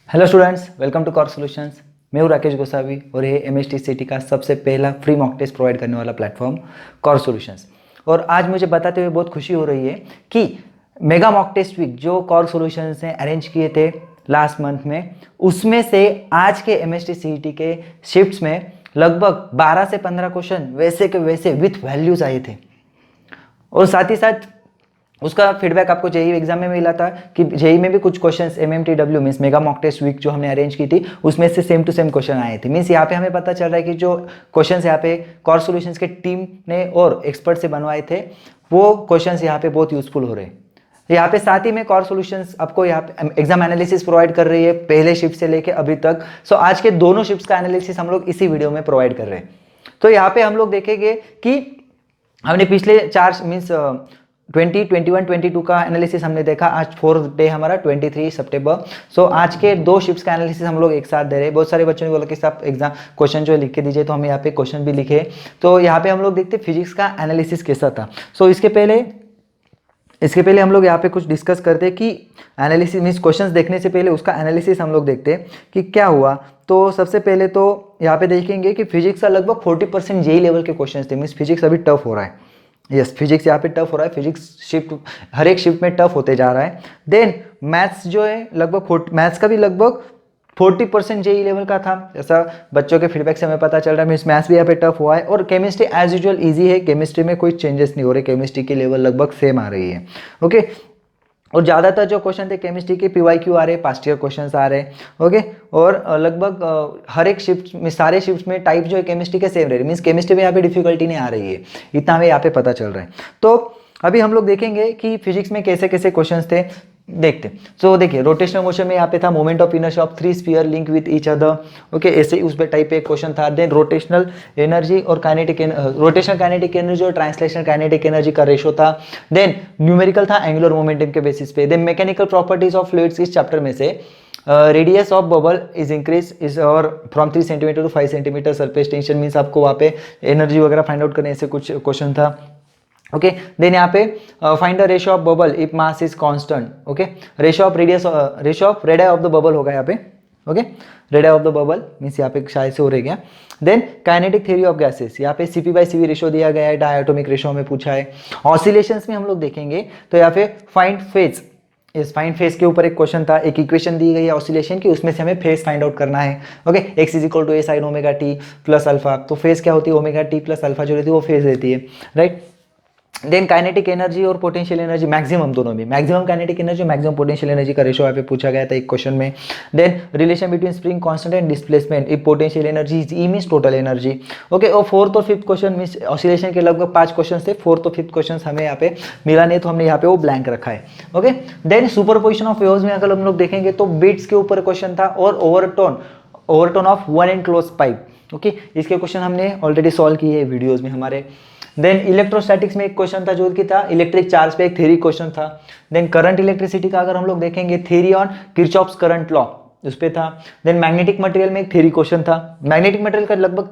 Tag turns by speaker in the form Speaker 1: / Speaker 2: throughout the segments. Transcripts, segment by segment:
Speaker 1: Hello students, welcome to core solutions. मैं हूँ राकेश गोसावी और ये MST का सबसे पहला फ्री मॉक टेस्ट प्रोवाइड करने वाला प्लेटफॉर्म कॉर सॉल्यूशंस। और आज मुझे बताते हुए बहुत खुशी हो रही है कि मेगा मॉक टेस्ट वीक जो कॉर सॉल्यूशंस ने अरेंज किए थे लास्ट मंथ में, उसमें से आज के MST के शिफ्ट्स में लगभग 12 से 15 क्वेश्चन वैसे के वैसे विथ वैल्यूज आए थे। और साथ ही साथ उसका फीडबैक आपको जेई एग्जाम में मिला था कि जेई में भी कुछ questions MMTW means mega mock test week जो हमने अरेंज की थी उसमें से सेम टू सेम क्वेश्चन आए थे। मीन्स यहाँ पे हमें पता चल रहा है कि जो क्वेश्चंस यहाँ पे कॉर सॉल्यूशंस के टीम ने और एक्सपर्ट से बनवाए थे वो क्वेश्चंस यहाँ पे बहुत यूजफुल हो रहे हैं। यहाँ पे साथ ही में कॉर सॉल्यूशंस आपको यहाँ पे एग्जाम एनालिसिस प्रोवाइड कर रही है पहले शिफ्ट से लेके अभी तक। सो आज के दोनों शिफ्ट का एनालिसिस हम लोग इसी वीडियो में प्रोवाइड कर रहे हैं। तो यहाँ पे हम लोग देखेंगे कि हमने पिछले 4 मीन्स 20, 21, 22 का एनालिसिस हमने देखा। आज 4th डे हमारा 23 सितंबर। सो आज के दो शिफ्ट्स का एनालिसिस हम लोग एक साथ दे रहे हैं। बहुत सारे बच्चों ने बोला कि साहब एग्जाम क्वेश्चन जो लिख के दीजिए, तो हम यहाँ पे क्वेश्चन भी लिखे। तो यहाँ पे हम लोग देखते फिजिक्स का एनालिसिस कैसा था। सो इसके पहले हम लोग यहाँ पे कुछ डिस्कस करते हैं कि एनालिसिस मीन्स क्वेश्चंस देखने से पहले उसका एनालिसिस हम लोग देखते हैं कि क्या हुआ। तो सबसे पहले तो यहाँ पे देखेंगे कि फिजिक्स का लगभग 40% जेई लेवल के क्वेश्चंस थे। मीन्स फिजिक्स अभी टफ हो रहा है। यस, फिजिक्स यहाँ पे टफ हो रहा है। फिजिक्स शिफ्ट हर एक शिफ्ट में टफ होते जा रहा है। देन मैथ्स जो है लगभग मैथ्स का भी लगभग 40% जेई लेवल का था, ऐसा बच्चों के फीडबैक से हमें पता चल रहा है। मीन्स मैथ्स भी यहाँ पे टफ हुआ है। और केमिस्ट्री एज यूजुअल इजी है, केमिस्ट्री में कोई चेंजेस नहीं हो रहे, केमिस्ट्री की लेवल लगभग सेम आ रही है। ओके, और ज़्यादातर जो क्वेश्चन थे केमिस्ट्री के PYQ आ रहे, पास्ट ईयर क्वेश्चन आ रहे। ओके, और लगभग हर एक शिफ्ट में सारे शिफ्ट में टाइप जो है केमिस्ट्री के सेम रह रहे। मीन्स केमिस्ट्री में यहाँ पे डिफिकल्टी नहीं आ रही है, इतना हमें यहाँ पे पता चल रहा है। तो अभी हम लोग देखेंगे कि फिजिक्स में कैसे कैसे क्वेश्चन थे, देखते। सो देखिए, रोटेशनल मोशन में यहाँ पे था moment of inertia of 3 sphere link with each other. Okay, ऐसे उस पे टाइप पे एक क्वेश्चन था। देन रोटेशनल एनर्जी और रोटेशनल काइनेटिक एनर्जी और ट्रांसलेशनल काइनेटिक एनर्जी का रेशो था। देन न्यूमेरिकल था एंगुलर मोमेंटम के बेसिस पे। Then mechanical properties of fluids इस चैप्टर में से radius of bubble is increase is और from 3 centimetre to 5 centimetre surface tension. Means आपको वहाँ पे एनर्जी वगैरह फाइंड आउट करने से कुछ क्वेश्चन था। ओके, देन यहाँ पे find the ratio of bubble if mass is constant. Okay, ratio of radius of the bubble होगा यहाँ पे। Okay, radius of the bubble means यहाँ पे शायद से हो रह गया। Then kinetic theory of gases, यहाँ पे CP/CV रेशियो दिया गया है, डायटोमिक रेशियो में पूछा है। ऑसिलेशंस में हम लोग देखेंगे तो यहाँ पे फाइंड फेज, इस फाइंड फेज के ऊपर एक क्वेश्चन था। एक इक्वेशन दी गई है ऑसिलेशन की, उसमें से हमें फेज फाइंड आउट करना है। Okay, x is equal to a sin omega t plus alpha. तो फेज क्या होती है, ओमेगा टी प्लस अल्फा जो रहती है वो फेज रहती है, राइट। देन काइनेटिक एनर्जी और पोटेंशियल एनर्जी मैक्सिमम, दोनों में maximum kinetic energy maximum potential energy का रेशो यहाँ पे पूछा गया था एक क्वेश्चन में। Then relation between spring constant and displacement if potential energy is E means total energy. Okay, और 4th और 5th क्वेश्चन मीन्स ऑसिलेशन के लगभग 5 क्वेश्चन थे। 4th और 5th क्वेश्चन हमें यहाँ पे मिला नहीं, तो हमने यहाँ पे वो ब्लैंक रखा है। Okay, then superposition of waves में अगर हम लोग देखेंगे तो बीट्स के ऊपर क्वेश्चन था और overtone of one and close pipe. Okay, इसके क्वेश्चन हमने ऑलरेडी सॉल्व किए हैं वीडियोज में हमारे। देन इलेक्ट्रोस्टैटिक्स में एक क्वेश्चन था जो कि था इलेक्ट्रिक चार्ज पे एक थ्योरी क्वेश्चन था। देन करंट इलेक्ट्रिसिटी का अगर हम लोग देखेंगे theory on Kirchhoff's current law उस पे था। देन मैग्नेटिक मटेरियल में एक थ्योरी क्वेश्चन था। मैग्नेटिक मटेरियल का लगभग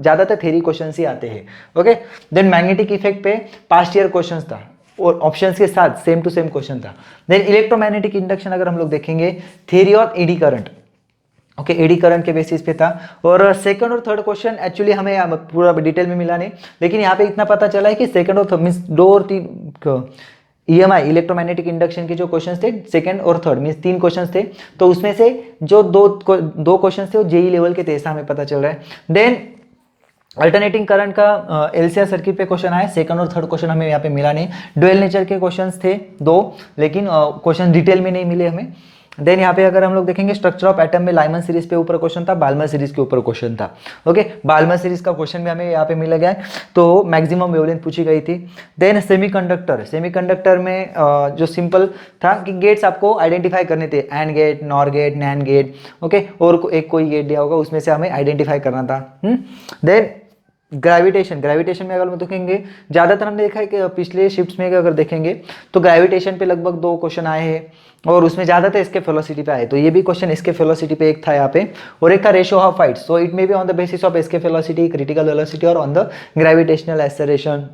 Speaker 1: ज्यादातर थ्योरी क्वेश्चन ही आते हैं। ओके, देन मैग्नेटिक इफेक्ट पे पास्ट ईयर क्वेश्चन था और ऑप्शंस के साथ सेम टू सेम क्वेश्चन था। देन इलेक्ट्रोमैग्नेटिक इंडक्शन अगर हम लोग देखेंगे theory on eddy current. Okay, eddy current के बेसिस पे था। और सेकंड और थर्ड क्वेश्चन एक्चुअली हमें पूरा डिटेल में मिला नहीं, लेकिन यहाँ पे इतना पता चला है कि सेकंड और थर्ड मीन्स 2 और 3 EMI इलेक्ट्रोमैग्नेटिक इंडक्शन के जो क्वेश्चंस थे सेकंड और थर्ड मीन्स 3 क्वेश्चंस थे, तो उसमें से जो दो क्वेश्चंस थे वो जेई लेवल के थे, ऐसा हमें पता चल रहा है। देन अल्टरनेटिंग करंट का LCR सर्किट पे क्वेश्चन आया। सेकंड और थर्ड क्वेश्चन हमें यहाँ पे मिला नहीं। डुअल नेचर के क्वेश्चंस थे 2, लेकिन क्वेश्चन डिटेल में नहीं मिले हमें। देन यहाँ पे अगर हम लोग देखेंगे स्ट्रक्चर ऑफ एटम में लाइमन सीरीज पे ऊपर क्वेश्चन था, बाल्मर सीरीज के ऊपर क्वेश्चन था। ओके, बाल्मर सीरीज का क्वेश्चन भी हमें यहाँ पे मिल गया है, तो मैक्सिमम वेवलेंथ पूछी गई थी। देन सेमीकंडक्टर में जो सिंपल था कि गेट्स आपको आइडेंटिफाई करने थे, AND gate, NOR gate, NAND gate. Okay, और एक कोई गेट दिया होगा उसमें से हमें आइडेंटिफाई करना था। देन ग्रेविटेशन में अगर हम देखेंगे ज़्यादातर हमने देखा है कि पिछले शिफ्ट्स में अगर देखेंगे तो ग्रेविटेशन पे लगभग 2 क्वेश्चन आए हैं और उसमें ज़्यादातर इसके वेलोसिटी पे आए। तो ये भी क्वेश्चन इसके वेलोसिटी पे एक था यहाँ पे, और एक था ratio of Heights. So it may be on the basis of इसके वेलोसिटी, क्रिटिकल वेलोसिटी और on the gravitational acceleration.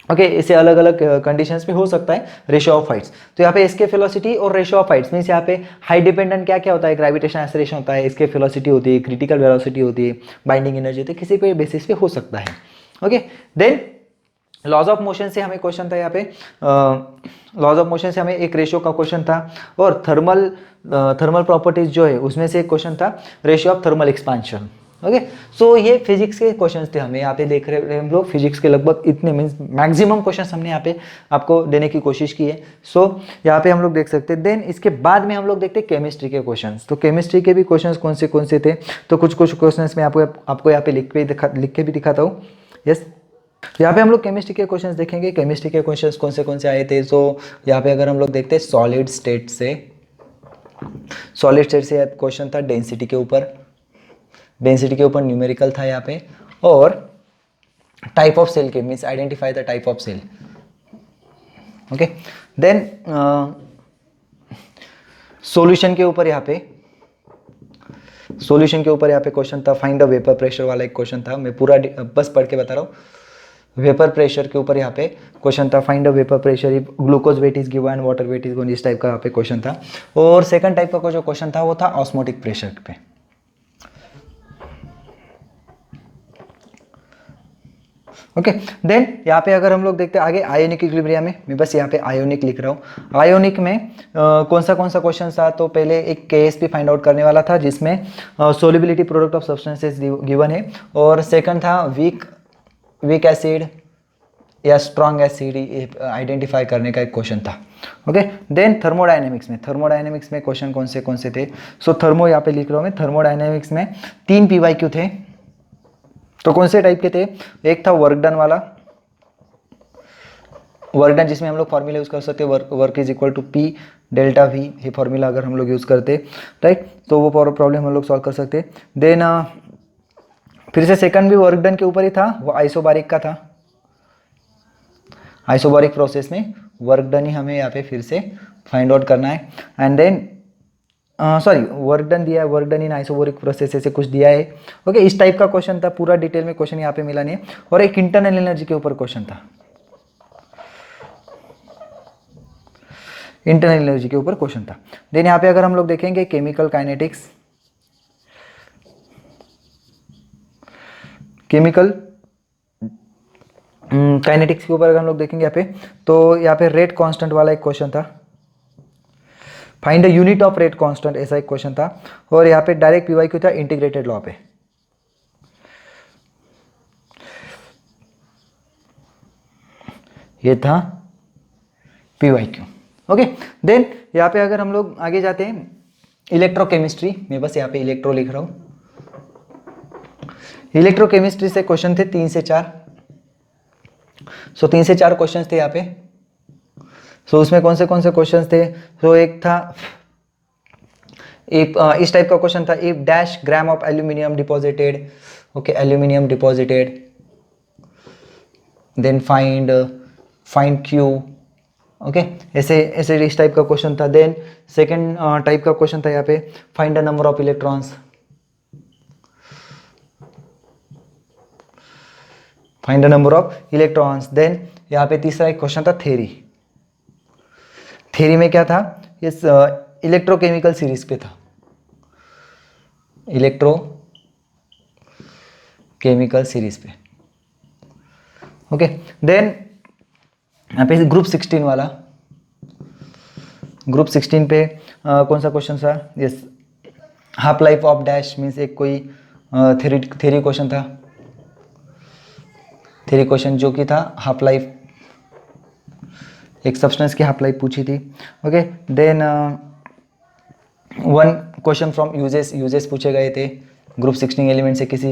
Speaker 1: Okay इसे अलग अलग कंडीशंस में हो सकता है रेशियो ऑफ हाइट्स। तो यहाँ पे एस्केप वेलोसिटी और रेशियो ऑफ हाइट्स मीन्स यहाँ पे हाइट डिपेंडेंट क्या क्या होता है, ग्रेविटेशन एक्सेलरेशन होता है, एस्केप वेलोसिटी होती है, क्रिटिकल वेलोसिटी होती है, बाइंडिंग एनर्जी होती है, किसी पे बेसिस पे हो सकता है। Okay then laws of motion से हमें क्वेश्चन था यहाँ पे, लॉज ऑफ मोशन से हमें एक रेशियो का क्वेश्चन था, और थर्मल प्रॉपर्टीज जो है उसमें से एक क्वेश्चन था ratio of thermal expansion. Okay so ये फिजिक्स के क्वेश्चंस थे, हमें यहाँ पे देख रहे हैं हम लोग फिजिक्स के लगभग इतने मीन्स मैक्सिमम क्वेश्चंस हमने यहाँ पे आपको देने की कोशिश की है। सो यहाँ पे हम लोग देख सकते हैं। देन इसके बाद में हम लोग देखते हैं केमिस्ट्री के क्वेश्चंस। तो केमिस्ट्री के भी क्वेश्चंस कौन से थे, तो कुछ क्वेश्चंस मैं आपको यहाँ पे लिख के भी दिखाता हूँ। यस यहाँ पे हम लोग केमिस्ट्री के क्वेश्चंस देखेंगे। केमिस्ट्री के क्वेश्चंस कौन से आए थे, सो यहाँ पे अगर हम लोग देखते हैं सॉलिड स्टेट से क्वेश्चन था डेंसिटी के ऊपर, न्यूमेरिकल था यहाँ पे, और टाइप ऑफ सेल के means identify the type of cell. Okay then solution के ऊपर यहाँ पे क्वेश्चन था, फाइंड द वेपर प्रेशर वाला एक क्वेश्चन था, मैं पूरा बस पढ़ के बता रहा हूँ। वेपर प्रेशर के ऊपर यहाँ पे क्वेश्चन था, find the vapour pressure if glucose weight is given, water weight is given, इस टाइप का यहाँ पे क्वेश्चन था। और सेकंड टाइप का जो क्वेश्चन था वो था ऑस्मोटिक प्रेशर पे। ओके देन यहाँ पे अगर हम लोग देखते हैं आगे आयोनिक इक्विलिब्रियम में, मैं बस यहाँ पे आयोनिक लिख रहा हूँ। आयोनिक में कौन सा क्वेश्चन था, तो पहले एक केएसपी फाइंड आउट करने वाला था जिसमें solubility product of substances given है, और सेकंड था वीक एसिड या स्ट्रॉन्ग एसिड आइडेंटिफाई करने का एक क्वेश्चन था। ओके देन थर्मोडायनेमिक्स में क्वेश्चन कौन से थे, सो थर्मो यहाँ पे लिख रहा हूँ मैं। थर्मोडायनेमिक्स में 3 PYQ थे, तो कौन से टाइप के थे, एक था वर्क डन वाला, वर्क डन जिसमें हम लोग फॉर्मूला यूज कर सकते हैं, work is equal to P delta V, ये फॉर्मूला अगर हम लोग यूज करते राइट, तो वो प्रॉब्लम हम लोग सॉल्व कर सकते। देन फिर से सेकंड भी वर्क डन के ऊपर ही था, वो आइसोबारिक का था। आइसोबारिक प्रोसेस में वर्क डन ही हमें यहाँ पे फिर से फाइंड आउट करना है। एंड देन वर्क डन दिया है, work done in isobaric process ऐसे कुछ दिया है। ओके इस टाइप का क्वेश्चन था, पूरा डिटेल में क्वेश्चन यहाँ पे मिला नहीं है। और एक इंटरनल एनर्जी के ऊपर क्वेश्चन था, देन यहाँ पे अगर हम लोग देखेंगे केमिकल काइनेटिक्स, के ऊपर अगर हम लोग देखेंगे यहाँ पे, तो यहाँ पे रेट कांस्टेंट वाला एक क्वेश्चन था, find the unit of rate constant ऐसा एक क्वेश्चन था। और यहाँ पे डायरेक्ट PYQ था इंटीग्रेटेड लॉ पे। ये था PYQ। ओके देन यहाँ पे अगर हम लोग आगे जाते हैं इलेक्ट्रोकेमिस्ट्री, मैं बस यहाँ पे इलेक्ट्रो लिख रहा हूँ। इलेक्ट्रोकेमिस्ट्री से क्वेश्चन थे 3 से 4, सो 3 से 4 क्वेश्चन थे यहाँ पे। सो उसमें कौन से क्वेश्चन थे, तो एक था इस टाइप का क्वेश्चन था, if dash gram of aluminium deposited, okay aluminium deposited, then find Q, okay ऐसे इस टाइप का क्वेश्चन था। देन सेकंड टाइप का क्वेश्चन था यहाँ पे, find the number of electrons, then यहाँ पे तीसरा एक क्वेश्चन था थ्योरी में क्या था, ये इलेक्ट्रोकेमिकल सीरीज पे था, इलेक्ट्रोकेमिकल सीरीज पे। ओके देन यहाँ पे ग्रुप 16 पे कौन सा क्वेश्चन था, yes half life of dash means एक कोई थ्योरी क्वेश्चन था, जो कि था हाफ लाइफ, एक सब्सटेंस की हाफ लाइफ पूछी थी। Okay then 1 question from uses पूछे गए थे, ग्रुप 16 एलिमेंट से किसी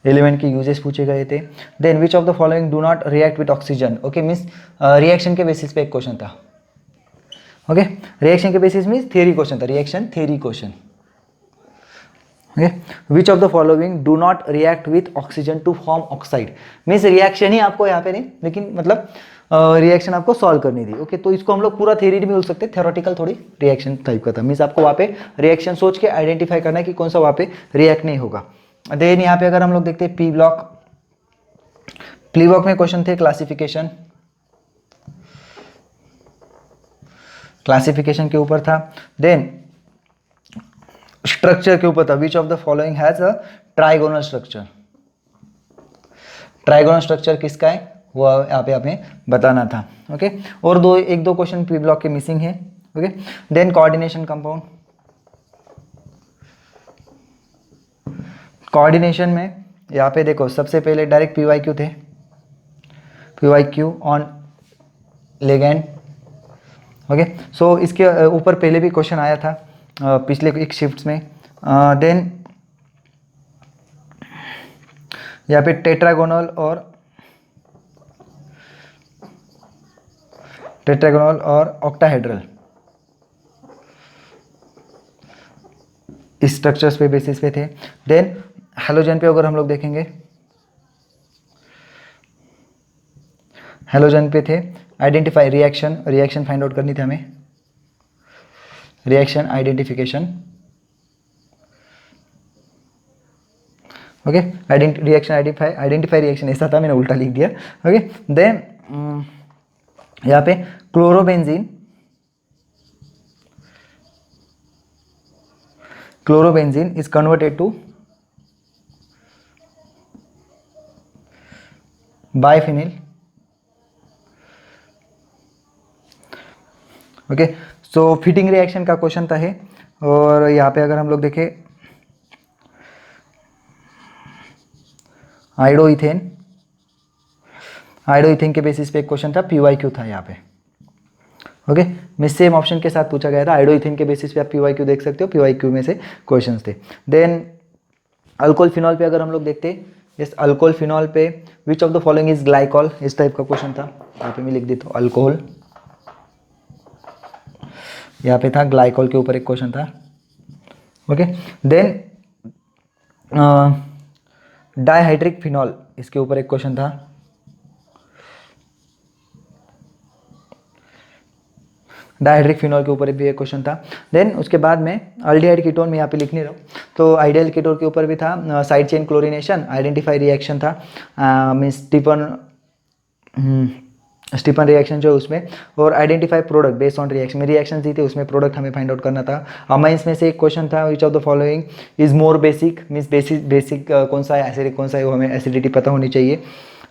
Speaker 1: एलिमेंट के यूजेस पूछे गए थे। Then which of the following do not react with oxygen, okay means reaction के बेसिस पे एक क्वेश्चन था। ओके रिएक्शन के बेसिस मीन्स थ्योरी क्वेश्चन था, theory question. Okay which of the following do not react with oxygen to form oxide, means reaction ही आपको यहाँ पे नहीं, लेकिन मतलब रिएक्शन आपको सॉल्व करनी थी। ओके तो इसको हम लोग पूरा थ्योरी में बोल सकते हैं, थ्योरेटिकल थोड़ी रिएक्शन टाइप का था, मीन्स आपको वहाँ पे रिएक्शन सोच के आइडेंटिफाई करना है कि कौन सा वहाँ पे रिएक्ट नहीं होगा। देन यहाँ पे अगर हम लोग देखते हैं प्ली वर्क में क्वेश्चन थे क्लासिफिकेशन, क्लासिफिकेशन के ऊपर था। देन स्ट्रक्चर के ऊपर था, which of the following has a trigonal structure, trigonal structure किसका है वो यहाँ पे हमें बताना था। ओके, और एक दो क्वेश्चन प्री ब्लॉक के मिसिंग है। Okay, then coordination compound, coordination में यहाँ पे देखो सबसे पहले डायरेक्ट PYQ थे, PYQ on ligand. Okay, so इसके ऊपर पहले भी क्वेश्चन आया था पिछले एक शिफ्ट्स में। देन यहाँ पे टेट्रागोनल और ऑक्टाहेड्रल इस स्ट्रक्चर्स पे बेसिस पे थे। देन हेलोजन पे अगर हम लोग देखेंगे, हेलोजन पे थे आइडेंटिफाई रिएक्शन फाइंड आउट करनी थी हमें, reaction identification. Okay, reaction identify reaction ऐसा था, मैंने उल्टा लिख दिया। ओके, देन यहाँ पे chlorobenzene is converted to biphenyl. Okay, so Fittig reaction का क्वेश्चन था है। और यहाँ पे अगर हम लोग देखें आइडोइथेन के बेसिस पे एक क्वेश्चन था, PYQ था यहाँ पे। ओके, मिस सेम ऑप्शन के साथ पूछा गया था, आइडोइथेन के बेसिस पे आप PYQ देख सकते हो, PYQ में से क्वेश्चंस थे। देन अल्कोहल फिनॉल पे अगर हम लोग देखते, इस अल्कोहल फिनॉल पे which of the following is glycol, इस टाइप का क्वेश्चन था। यहाँ पे मैं लिख देता हूँ अल्कोहल, यहाँ पे था ग्लाइकॉल के ऊपर एक क्वेश्चन था। ओके, देन डाइहाइड्रिक फिनॉल, इसके ऊपर एक क्वेश्चन था। डाइहाइड्रिक फिनॉल के ऊपर भी एक क्वेश्चन था। देन उसके बाद में अल्डिहाइड कीटोन में यहाँ पे लिख नहीं रहा हूँ, तो आइडियल कीटोन के ऊपर भी था side chain chlorination, identify reaction था, मीन्स स्टीफन रिएक्शन जो है उसमें, और identify product based on reaction में रिएक्शन दी थी, उसमें प्रोडक्ट हमें फाइंड आउट करना था। अमाइंस में से एक क्वेश्चन था, which of the following is more basic, means basic कौन सा है, एसिडिक कौन सा है, वो हमें एसिडिटी पता होनी चाहिए।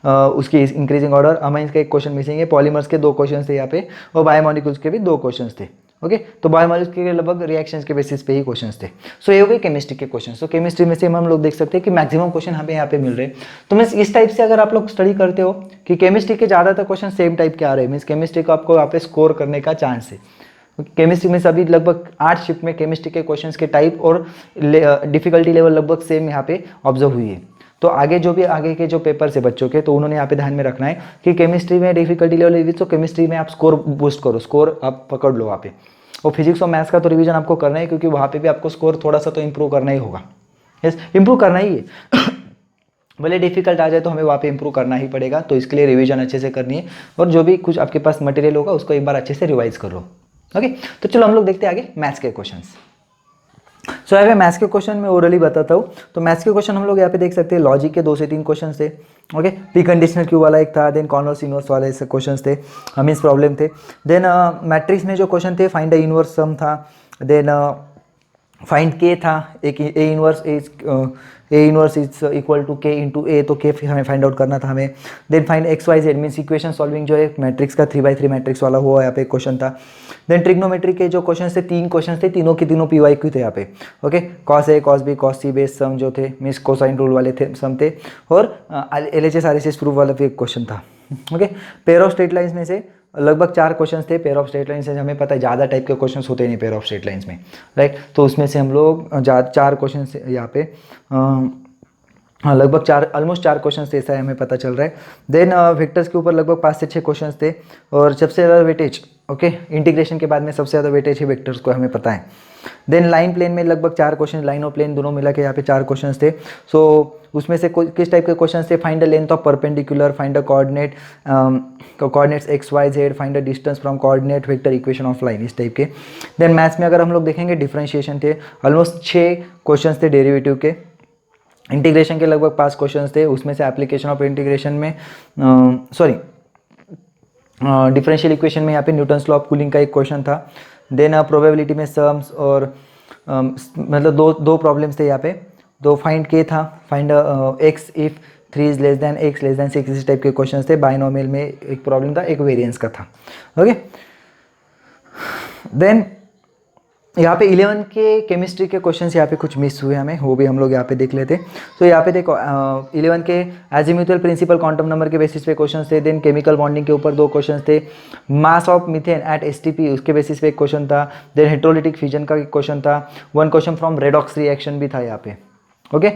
Speaker 1: उसकी इंक्रीजिंग ऑर्डर। अमाइंस का एक क्वेश्चन मिसिंग है, पॉलीमर्स के 2 क्वेश्चन थे यहाँ पे, और बायोमोलिक्यूल्स के भी 2 क्वेश्चन थे। ओके, तो बायोमोलिक्यूल्स के लगभग रिएक्शंस के बेसिस पे ही क्वेश्चंस थे। सो ये हो गए केमिस्ट्री के क्वेश्चन। सो केमिस्ट्री में से हम लोग देख सकते हैं कि मैक्सिमम क्वेश्चन हमें यहाँ पे मिल रहे हैं। तो मीन्स इस टाइप से अगर आप लोग स्टडी करते हो कि केमिस्ट्री के ज़्यादातर क्वेश्चन सेम टाइप के आ रहे हैं, मीन्स केमिस्ट्री को आपको यहाँ पे स्कोर करने का चांस है। केमिस्ट्री में सभी लगभग 8 शिफ्ट में केमिस्ट्री के क्वेश्चंस के टाइप और डिफिकल्टी लेवल लगभग सेम यहाँ पे ऑब्जर्व हुई है। तो आगे जो भी आगे के जो पेपर से बच्चों के, तो उन्होंने यहाँ पे ध्यान में रखना है कि केमिस्ट्री में डिफिकल्टी लेवल, तो केमिस्ट्री में आप स्कोर बूस्ट करो, स्कोर आप पकड़ लो वहाँ पे। और फिजिक्स और मैथ्स का तो रिवीजन आपको करना है, क्योंकि वहाँ पे भी आपको स्कोर थोड़ा सा तो इंप्रूव करना ही होगा। यस, इंप्रूव करना ही है भले डिफिकल्ट आ जाए तो हमें वहाँ पे इंप्रूव करना ही पड़ेगा। तो इसके लिए रिवीजन अच्छे से करनी है, और जो भी कुछ आपके पास मटेरियल होगा उसको एक बार अच्छे से रिवाइज कर लो। ओके, तो चलो हम लोग देखते हैं आगे मैथ्स के क्वेश्चन। सो यहाँ पे मैथ्स के क्वेश्चन मैं ओरली बताता हूँ। तो मैथ्स के क्वेश्चन हम लोग यहाँ पे देख सकते हैं, लॉजिक के 2 से 3 क्वेश्चन थे। ओके, प्री कंडीशनल क्यू वाला एक था, देन कॉन्वर्स इनवर्स वाले ऐसे क्वेश्चन थे, मीन्स प्रॉब्लम थे। देन मैट्रिक्स में जो क्वेश्चन थे, फाइंड द इनवर्स सम था, देन फाइंड के था, एक A inverse is equal to K into A, तो के हमें फाइंड आउट करना था हमें। Then find x y z, means equation solving जो है मैट्रिक्स का 3x3 मैट्रिक्स वाला, वो यहाँ पे क्वेश्चन था। देन ट्रिग्नोमेट्री के जो क्वेश्चन थे, 3 क्वेश्चन थे, तीनों के तीनों PYQ थे यहाँ पे। Okay, cos A cos B cos C base सम जो थे, मीन्स कोसाइन रूल वाले थे सम थे, और LHS RHS प्रूफ वाला भी एक क्वेश्चन था। Okay, pair of straight lines में से लगभग 4 क्वेश्चन थे। पेयर ऑफ स्ट्रेट लाइन से हमें पता है ज़्यादा टाइप के क्वेश्चन होते नहीं पेयर ऑफ स्ट्रेट लाइन्स में, राइट। तो उसमें से हम लोग 4 क्वेश्चन यहाँ पे हाँ लगभग ऑलमोस्ट 4 क्वेश्चन थे, ऐसा हमें पता चल रहा है। देन वेक्टर्स के ऊपर लगभग 5 से 6 क्वेश्चन थे, और सबसे ज़्यादा वेटेज, ओके, इंटीग्रेशन के बाद में सबसे ज़्यादा वेटेज है वेक्टर्स को, हमें पता है। देन लाइन प्लेन में लगभग 4 क्वेश्चन, लाइन और प्लेन दोनों मिला के यहाँ पे 4 क्वेश्चन थे। सो उसमें से किस टाइप के क्वेश्चन थे, find the length of perpendicular, find the coordinates x y z, find the distance from coordinate vector equation of line, इस टाइप के। देन मैथ्स में अगर हम लोग देखेंगे डिफरेंशिएशन थे, ऑलमोस्ट 6 क्वेश्चन थे डेरिवेटिव के, इंटीग्रेशन के लगभग 5 क्वेश्चंस थे, उसमें से एप्लीकेशन ऑफ इंटीग्रेशन में डिफरेंशियल इक्वेशन में यहाँ पे न्यूटन्स लॉ ऑफ कूलिंग का एक क्वेश्चन था। देन प्रोबेबिलिटी में सम्स और मतलब दो प्रॉब्लम्स थे यहाँ पे। दो फाइंड के था, find x if 3 is less than x less than 6, इस टाइप के क्वेश्चंस थे। बाइनोमियल में एक प्रॉब्लम था, एक वेरिएंस का था। ओके, देन यहाँ पे 11 के केमिस्ट्री के क्वेश्चंस यहाँ पे कुछ मिस हुए हमें, वो भी हम लोग यहाँ पे देख लेते। तो यहाँ पे देखो 11 के एजीम्यूथल प्रिंसिपल क्वांटम नंबर के बेसिस पे क्वेश्चंस थे। देन केमिकल बॉन्डिंग के ऊपर 2 क्वेश्चंस थे। Mass of methane at STP उसके बेसिस पे एक क्वेश्चन था। देन हेट्रोलिटिक फ्यूजन का एक क्वेश्चन था। 1 क्वेश्चन फ्रॉम रेडॉक्स रिएक्शन भी था यहाँ पे। Okay,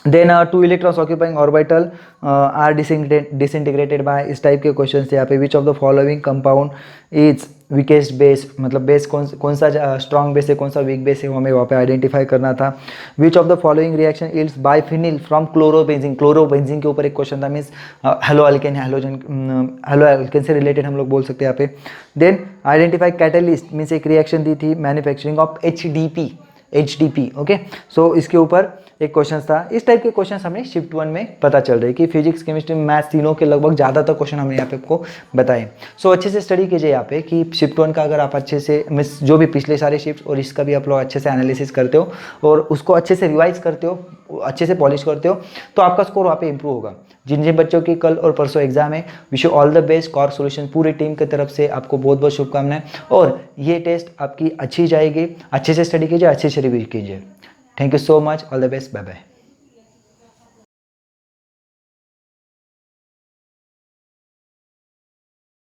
Speaker 1: then 2 electrons occupying orbital are disintegrated by, इस टाइप के क्वेश्चन थे यहाँ पे। Which of the following compound is weakest base, मतलब बेस कौन सा स्ट्रॉन्ग बेस है, कौन सा वीक बेस है, वो हमें वहाँ पे आइडेंटिफाई करना था। Which of the following reaction yields biphenyl from chlorobenzene, chlorobenzene के ऊपर एक क्वेश्चन था। Means haloalkane, haloalkane से रिलेटेड हम लोग बोल सकते हैं यहाँ पे। देन आइडेंटिफाई कैटलिस्ट, मीन्स एक रिएक्शन दी थी manufacturing of HDP. Okay, so इसके ऊपर एक क्वेश्चन था। इस टाइप के क्वेश्चन हमें शिफ्ट 1 में पता चल रही है कि फिजिक्स केमिस्ट्री मैथ्स तीनों के लगभग ज़्यादातर क्वेश्चन हमने यहाँ पे आपको बताए। सो अच्छे से स्टडी कीजिए यहाँ पे कि शिफ्ट 1 का अगर आप अच्छे से मिस जो भी पिछले सारे शिफ्ट और इसका भी आप लोग अच्छे से एनालिसिस करते हो और उसको अच्छे से रिवाइज करते हो, अच्छे से पॉलिश करते हो, तो आपका स्कोर वहाँ पे इंप्रूव होगा। जिन जिन बच्चों की कल और परसों एग्जाम है, wish you all the best. Core solution पूरी टीम की तरफ से आपको बहुत बहुत शुभकामनाएं, और ये टेस्ट आपकी अच्छी जाएगी। अच्छे से स्टडी कीजिए, अच्छे से रिव्यू कीजिए। Thank you so much, all the best, bye bye.